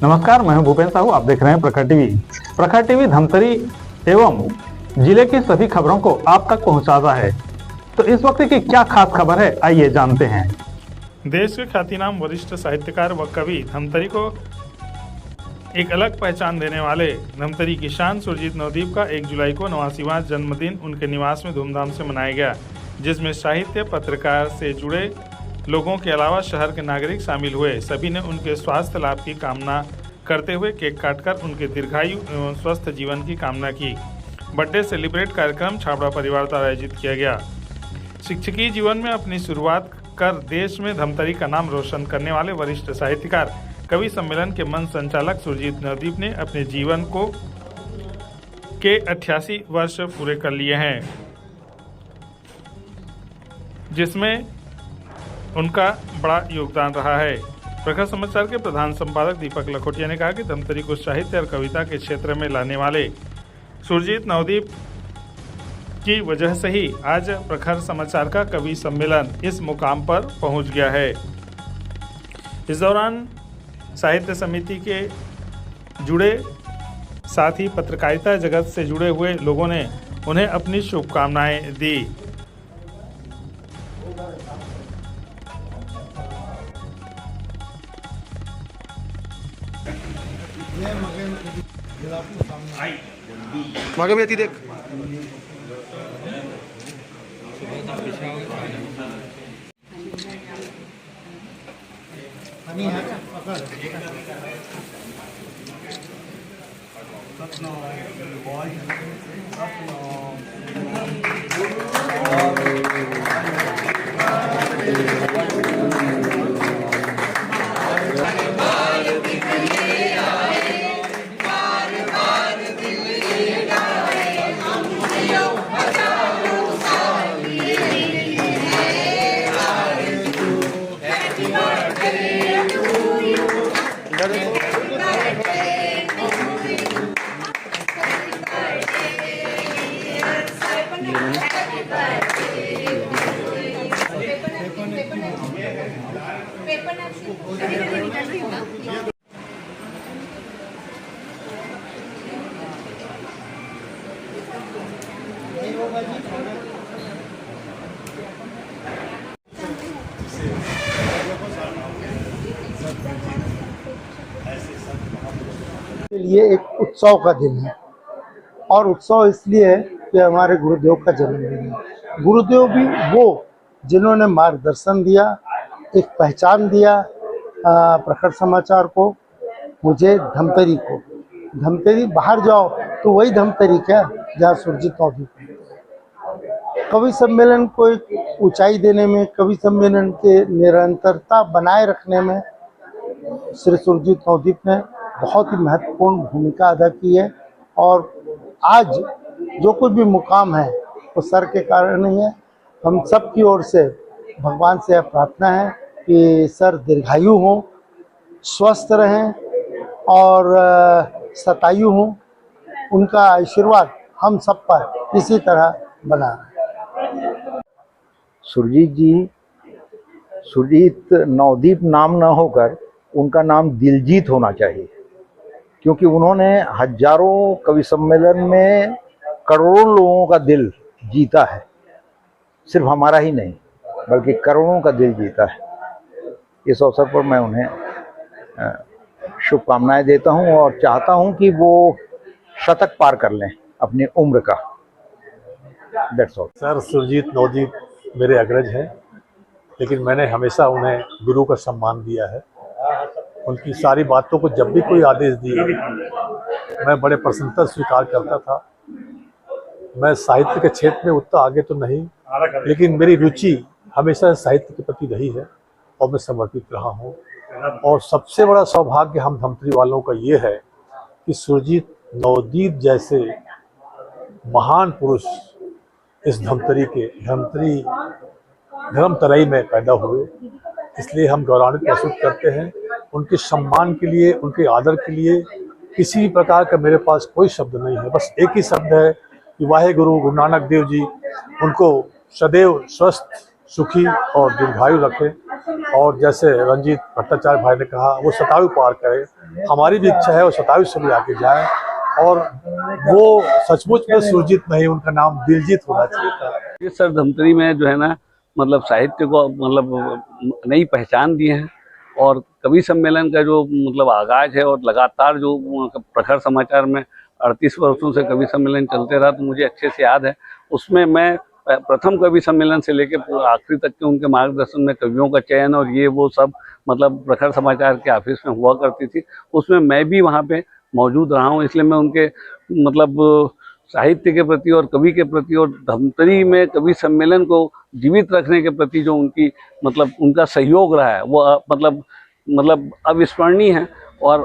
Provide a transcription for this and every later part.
नमस्कार, मैं हूं भूपेन साहू। आप देख रहे हैं प्रखर टीवी। प्रखर टीवी धमतरी एवं जिले की सभी खबरों को आप तक पहुंचाता है। तो इस वक्त की क्या खास खबर है, आइए जानते हैं। देश के ख्यातिनाम वरिष्ठ साहित्यकार व कवि धमतरी को एक अलग पहचान देने वाले धमतरी की शान सुरजीत नवदीप का 1 जुलाई को 89वां जन्मदिन उनके निवास में धूमधाम से मनाया गया, जिसमें साहित्य पत्रकार से जुड़े लोगों के अलावा शहर के नागरिक शामिल हुए। सभी ने उनके स्वास्थ्य लाभ की कामना करते हुए केक काटकर उनके दीर्घायु एवं स्वस्थ जीवन की कामना की। बर्थडे सेलिब्रेट कार्यक्रम छाबड़ा परिवार द्वारा आयोजित किया गया। शिक्षकीय जीवन में अपनी शुरुआत कर देश में धमतरी का नाम रोशन करने वाले वरिष्ठ साहित्यकार कवि सम्मेलन के मंच संचालक सुरजीत नवदीप ने अपने जीवन के 88 वर्ष पूरे कर लिए हैं, जिसमें उनका बड़ा योगदान रहा है। प्रखर समाचार के प्रधान संपादक दीपक लखोटिया ने कहा कि धमतरी को साहित्य और कविता के क्षेत्र में लाने वाले सुरजीत नवदीप की वजह से ही आज प्रखर समाचार का कवि सम्मेलन इस मुकाम पर पहुंच गया है। इस दौरान साहित्य समिति के जुड़े साथ ही पत्रकारिता जगत से जुड़े हुए लोगों ने उन्हें अपनी शुभकामनाएं दी। मागे भी आती देख। ये एक उत्सव का दिन है और उत्सव इसलिए है कि हमारे गुरुदेव का जन्मदिन है। गुरुदेव भी वो जिन्होंने मार्गदर्शन दिया, एक पहचान दिया प्रखर समाचार को, मुझे धमतरी को। धमतरी बाहर जाओ तो वही धमतरी क्या जहाँ सुरजीत नवदीप। कवि सम्मेलन को एक ऊंचाई देने में, कवि सम्मेलन के निरंतरता बनाए रखने में श्री सुरजीत नवदीप ने बहुत ही महत्वपूर्ण भूमिका अदा की है। और आज जो कुछ भी मुकाम है वो सर के कारण ही है। हम सब की ओर से भगवान से प्रार्थना है कि सर दीर्घायु हों, स्वस्थ रहें और शतायु हों। उनका आशीर्वाद हम सब पर इसी तरह बना रहे। सुरजीत नवदीप नाम न होकर उनका नाम दिलजीत होना चाहिए, क्योंकि उन्होंने हजारों कवि सम्मेलन में करोड़ों लोगों का दिल जीता है। सिर्फ हमारा ही नहीं बल्कि करोड़ों का दिल जीता है। इस अवसर पर मैं उन्हें शुभकामनाएं देता हूं और चाहता हूं कि वो शतक पार कर लें अपनी उम्र का। That's all. Sir Surjeet Navdeep मेरे अग्रज हैं, लेकिन मैंने हमेशा उन्हें गुरु का सम्मान दिया है। उनकी सारी बातों को जब भी कोई आदेश दिए मैं बड़े प्रसन्नता स्वीकार करता था। मैं साहित्य के क्षेत्र में उतना आगे तो नहीं, लेकिन मेरी रुचि हमेशा साहित्य के प्रति रही है और मैं समर्पित रहा हूँ। और सबसे बड़ा सौभाग्य हम धमतरी वालों का ये है कि सुरजीत नवदीप जैसे महान पुरुष इस धमतरी धर्मतराई में पैदा हुए। इसलिए हम गौरवान्वित महसूस करते हैं। उनके सम्मान के लिए, उनके आदर के लिए किसी भी प्रकार का मेरे पास कोई शब्द नहीं है। बस एक ही शब्द है कि वाहे गुरु नानक देव जी उनको सदैव स्वस्थ, सुखी और दीर्घायु रखें। और जैसे रंजीत भट्टाचार्य भाई ने कहा वो 27वीं पार करे, हमारी भी इच्छा है वो 27वीं से भी आगे जाए। और वो सचमुच में सुरजीत नहीं, उनका नाम दिलजीत होना चाहिए था। ये सर धमतरी में जो है ना, मतलब साहित्य को मतलब नई पहचान दी है। और कवि सम्मेलन का जो मतलब आगाज है और लगातार जो प्रखर समाचार में 38 वर्षों से कवि सम्मेलन चलते रहा, तो मुझे अच्छे से याद है। उसमें मैं प्रथम कवि सम्मेलन से लेकर आखिरी तक के उनके मार्गदर्शन में कवियों का चयन और ये वो सब मतलब प्रखर समाचार के ऑफिस में हुआ करती थी। उसमें मैं भी वहाँ पे मौजूद रहा हूँ, इसलिए मैं उनके मतलब साहित्य के प्रति और कवि के प्रति और धमतरी में कवि सम्मेलन को जीवित रखने के प्रति जो उनकी मतलब उनका सहयोग रहा है वो मतलब अविस्मरणीय है। और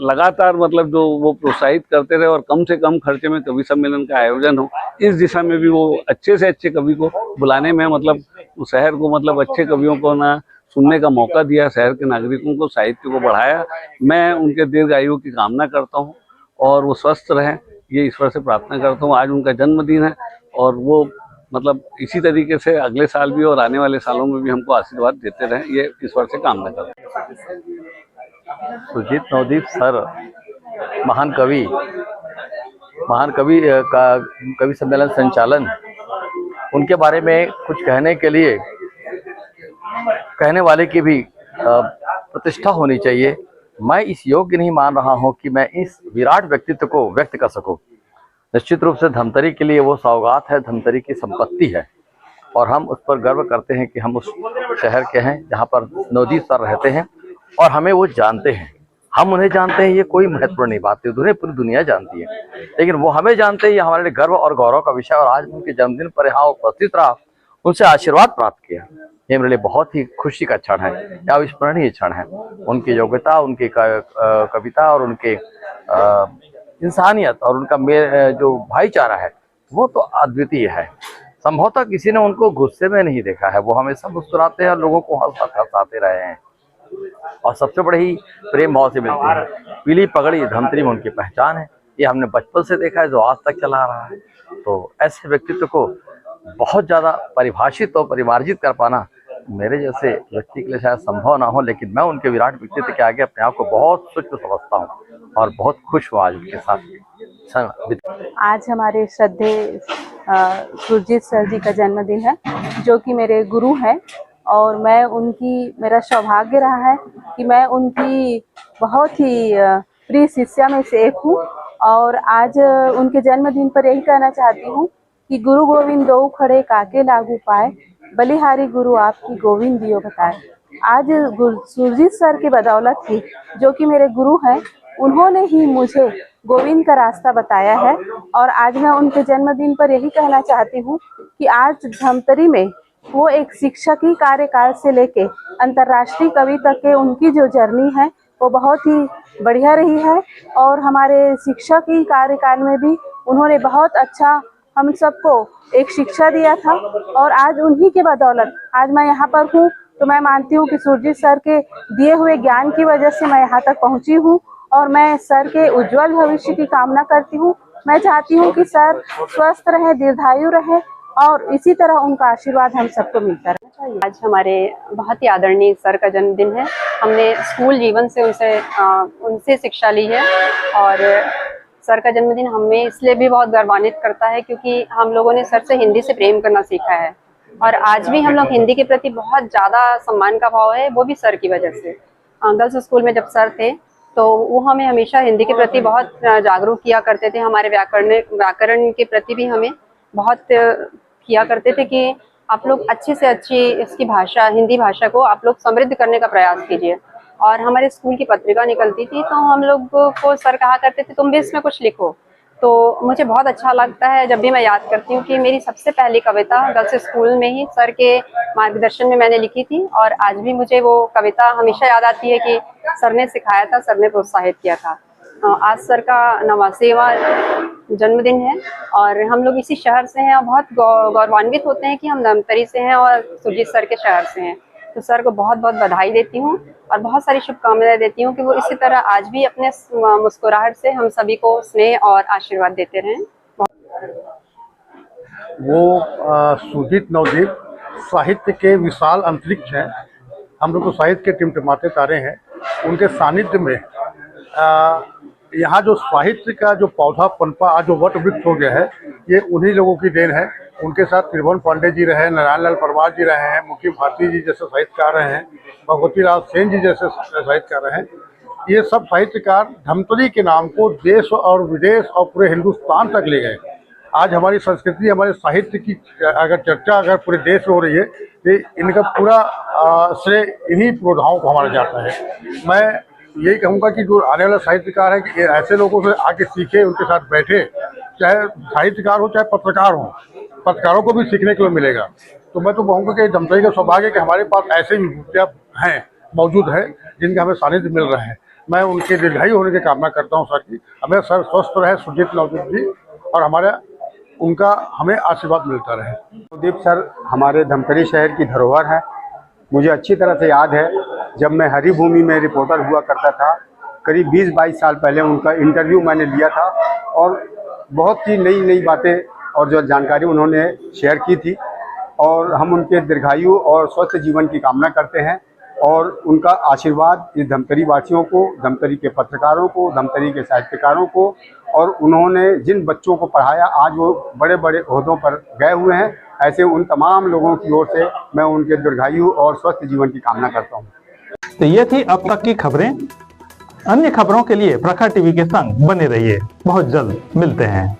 लगातार मतलब जो वो प्रोत्साहित करते रहे और कम से कम खर्चे में कवि सम्मेलन का आयोजन हो, इस दिशा में भी वो अच्छे से अच्छे कवि को बुलाने में मतलब शहर को मतलब अच्छे कवियों को ना सुनने का मौका दिया, शहर के नागरिकों को साहित्य को बढ़ाया। मैं उनके दीर्घायु की कामना करता हूँ और वो स्वस्थ रहें, ये ईश्वर से प्रार्थना करता हूँ। आज उनका जन्मदिन है और वो मतलब इसी तरीके से अगले साल भी और आने वाले सालों में भी हमको आशीर्वाद देते रहें, ये ईश्वर से कामना करता हूँ। सुरजीत नवदीप सर महान कवि का कवि सम्मेलन संचालन, उनके बारे में कुछ कहने के लिए कहने वाले की भी प्रतिष्ठा होनी चाहिए। मैं इस योग्य नहीं मान रहा हूं कि मैं इस विराट व्यक्तित्व को व्यक्त कर सकूं। निश्चित रूप से धमतरी के लिए वो सौगात है, धमतरी की संपत्ति है और हम उस पर गर्व करते हैं कि हम उस शहर के हैं जहां पर नवदीप सर रहते हैं और हमें वो जानते हैं। हम उन्हें जानते हैं, ये कोई महत्वपूर्ण नहीं बात है, उन्हें पूरी दुनिया जानती है, लेकिन वो हमें जानते हैं, ये हमारे लिए गर्व और गौरव का विषय। और आज उनके जन्मदिन पर यहाँ उपस्थित रहा, उनसे आशीर्वाद प्राप्त किया, ये मेरे लिए बहुत ही खुशी का क्षण है, अविस्मरणीय क्षण है। उनकी योग्यता, उनकी कविता और उनके इंसानियत और उनका जो भाईचारा है वो तो अद्वितीय है। संभवतः किसी ने उनको गुस्से में नहीं देखा है, वो हमेशा मुस्कुराते हैं और लोगों को हंसाते रहे हैं और सबसे बड़े ही प्रेम भाव से मिलते हैं। पीली पगड़ी धमतरी में उनकी पहचान है, ये हमने बचपन से देखा है, जो आज तक चला रहा है। तो ऐसे व्यक्तित्व को बहुत ज़्यादा परिभाषित और परिमार्जित कर पाना मेरे जैसे व्यक्ति के लिए शायद संभव ना हो, लेकिन मैं उनके विराट व्यक्तित्व के आगे अपने आप को बहुत सूक्ष्म समझता हूँ और बहुत खुश हुआ आज उनके साथ। आज हमारे श्रद्धेय सुरजीत सर जी का जन्मदिन है, जो कि मेरे गुरु हैं और मेरा सौभाग्य रहा है कि मैं उनकी बहुत ही प्रिय शिष्या में से एक हूँ। और आज उनके जन्मदिन पर यही कहना चाहती हूँ कि गुरु गोविंद दो खड़े काके लागू पाए, बलिहारी गुरु आपकी गोविंद दियो बताए। आज सुरजीत सर की बदौलत ही, जो कि मेरे गुरु हैं, उन्होंने ही मुझे गोविंद का रास्ता बताया है। और आज मैं उनके जन्मदिन पर यही कहना चाहती हूँ कि आज धमतरी में वो एक शिक्षक ही कार्यकाल से लेके अंतर्राष्ट्रीय कवि तक के उनकी जो जर्नी है वो बहुत ही बढ़िया रही है। और हमारे शिक्षक ही कार्यकाल में भी उन्होंने बहुत अच्छा हम सबको एक शिक्षा दिया था और आज उन्हीं के बदौलत आज मैं यहाँ पर हूँ। तो मैं मानती हूँ कि सुरजीत सर के दिए हुए ज्ञान की वजह से मैं यहाँ तक पहुँची हूँ और मैं सर के उज्जवल भविष्य की कामना करती हूँ। मैं चाहती हूँ कि सर स्वस्थ रहे, दीर्घायु रहे और इसी तरह उनका आशीर्वाद हम सबको मिलता रहे। आज हमारे बहुत ही आदरणीय सर का जन्मदिन है। हमने स्कूल जीवन से उनसे शिक्षा ली है और सर का जन्मदिन हमें इसलिए भी बहुत गर्वान्वित करता है क्योंकि हम लोगों ने सर से हिंदी से प्रेम करना सीखा है और आज भी हम लोग हिंदी के प्रति बहुत ज़्यादा सम्मान का भाव है, वो भी सर की वजह से। गर्ल्स स्कूल में जब सर थे तो वो हमें हमेशा हिंदी के प्रति बहुत जागरूक किया करते थे। हमारे व्याकरण के प्रति भी हमें बहुत किया करते थे कि आप लोग अच्छी से अच्छी इसकी भाषा, हिंदी भाषा को आप लोग समृद्ध करने का प्रयास कीजिए। और हमारे स्कूल की पत्रिका निकलती थी तो हम लोग को सर कहा करते थे तुम भी इसमें कुछ लिखो। तो मुझे बहुत अच्छा लगता है जब भी मैं याद करती हूँ कि मेरी सबसे पहली कविता गर्ल्स स्कूल में ही सर के मार्गदर्शन में मैंने लिखी थी और आज भी मुझे वो कविता हमेशा याद आती है कि सर ने सिखाया था, सर ने प्रोत्साहित किया था। आज सर का 89वां जन्मदिन है और हम लोग इसी शहर से हैं और बहुत गौरवान्वित होते हैं कि हम धमतरी से हैं और सुरजीत सर के शहर से हैं। तो सर को बहुत बहुत बधाई देती हूँ और बहुत सारी शुभकामनाएं देती हूँ कि वो इसी तरह आज भी अपने मुस्कुराहट से हम सभी को स्नेह और आशीर्वाद देते रहें। वो सुरजीत नवदीप साहित्य के विशाल अंतरिक्ष हैं हम लोग तो साहित्य के टिमटिमाते तारे हैं। उनके सानिध्य में यहाँ जो साहित्य का जो पौधा पनपा आज जो वट वृक्ष हो गया है, ये उन्हीं लोगों की देन है। उनके साथ त्रिभुवन पांडे जी रहे, नारायण लाल परमार जी रहे हैं, मुखी भारती जी जैसे साहित्यकार रहे हैं, भगवती राज सेन जी जैसे साहित्यकार रहे हैं। ये सब साहित्यकार धमतरी के नाम को देश और विदेश और पूरे हिंदुस्तान तक ले गए। आज हमारी संस्कृति, हमारे साहित्य की अगर चर्चा अगर पूरे देश में हो रही है तो इनका पूरा श्रेय इन्हीं पुरोधाओं को हमारा जाता है। मैं यही कहूँगा कि जो आने वाला साहित्यकार है कि ऐसे लोगों से आके सीखे, उनके साथ बैठे, चाहे साहित्यकार हो चाहे पत्रकार हो, पत्रकारों को भी सीखने के लिए मिलेगा। तो मैं तो कहूँगा कि धमतरी का सौभाग्य है कि हमारे पास ऐसे विभूतियाँ हैं, मौजूद है, जिनका हमें सानिध्य मिल रहा है। मैं उनके दीर्घायु होने की कामना करता हूँ सर की, हमें सर स्वस्थ रहे सुरजीत नवदीप जी, और उनका हमें आशीर्वाद मिलता रहे। नवदीप सर हमारे धमतरी शहर की धरोहर है। मुझे अच्छी तरह से याद है जब मैं हरिभूमि में रिपोर्टर हुआ करता था, करीब 20-22 साल पहले उनका इंटरव्यू मैंने लिया था और बहुत सी नई नई बातें और जो जानकारी उन्होंने शेयर की थी, और हम उनके दीर्घायु और स्वस्थ जीवन की कामना करते हैं। और उनका आशीर्वाद इस धमतरी वासियों को, धमतरी के पत्रकारों को, धमतरी के साहित्यकारों को, और उन्होंने जिन बच्चों को पढ़ाया आज वो बड़े बड़े ओहदों पर गए हुए हैं, ऐसे उन तमाम लोगों की ओर से मैं उनके दीर्घायु और स्वस्थ जीवन की कामना करता हूँ। तो ये थी अब तक की खबरें। अन्य खबरों के लिए प्रखर टीवी के संग बने रहिए। बहुत जल्द मिलते हैं।